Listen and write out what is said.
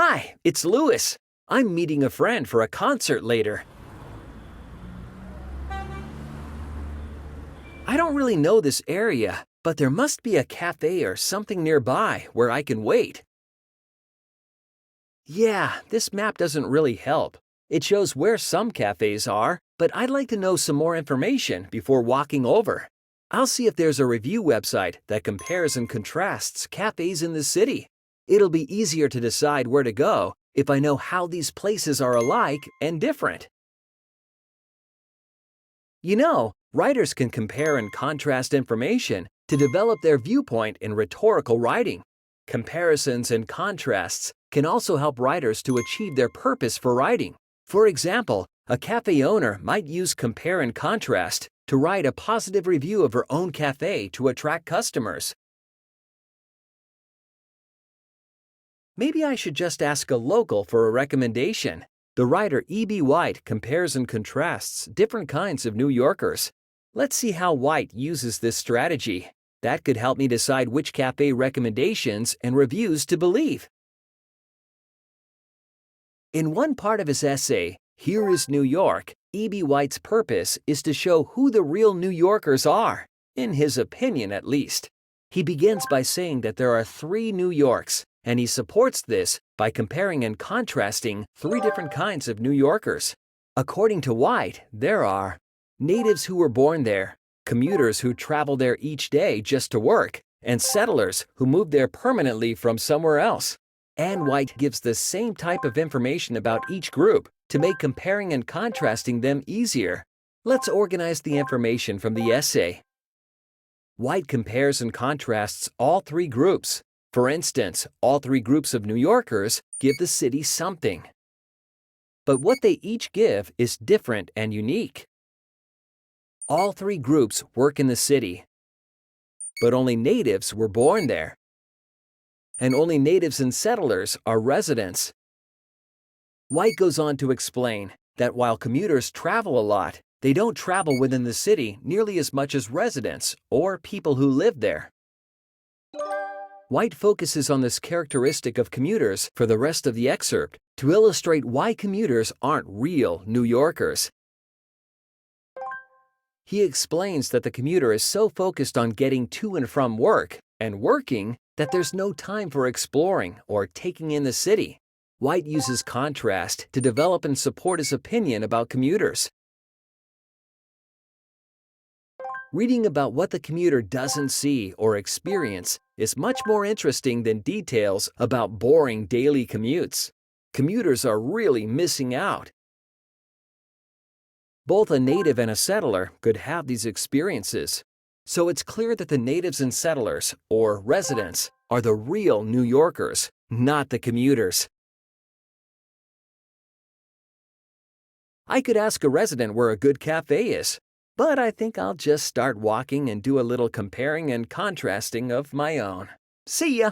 Hi, it's Louis. I'm meeting a friend for a concert later. I don't really know this area, but there must be a cafe or something nearby where I can wait. Yeah, this map doesn't really help. It shows where some cafes are, but I'd like to know some more information before walking over. I'll see if there's a review website that compares and contrasts cafes in the city. It'll be easier to decide where to go if I know how these places are alike and different. Writers can compare and contrast information to develop their viewpoint in rhetorical writing. Comparisons and contrasts can also help writers to achieve their purpose for writing. For example, a cafe owner might use compare and contrast to write a positive review of her own cafe to attract customers. Maybe I should just ask a local for a recommendation. The writer E.B. White compares and contrasts different kinds of New Yorkers. Let's see how White uses this strategy. That could help me decide which cafe recommendations and reviews to believe. In one part of his essay, Here is New York, E.B. White's purpose is to show who the real New Yorkers are, in his opinion at least. He begins by saying that there are 3 New Yorks, and he supports this by comparing and contrasting 3 different kinds of New Yorkers. According to White, there are natives who were born there, commuters who travel there each day just to work, and settlers who moved there permanently from somewhere else. And White gives the same type of information about each group to make comparing and contrasting them easier. Let's organize the information from the essay. White compares and contrasts all 3 groups. For instance, all 3 groups of New Yorkers give the city something. But what they each give is different and unique. All 3 groups work in the city, but only natives were born there. And only natives and settlers are residents. White goes on to explain that while commuters travel a lot, they don't travel within the city nearly as much as residents or people who live there. White focuses on this characteristic of commuters for the rest of the excerpt to illustrate why commuters aren't real New Yorkers. He explains that the commuter is so focused on getting to and from work and working that there's no time for exploring or taking in the city. White uses contrast to develop and support his opinion about commuters. Reading about what the commuter doesn't see or experience is much more interesting than details about boring daily commutes. Commuters are really missing out. Both a native and a settler could have these experiences. So it's clear that the natives and settlers, or residents, are the real New Yorkers, not the commuters. I could ask a resident where a good cafe is, but I think I'll just start walking and do a little comparing and contrasting of my own. See ya!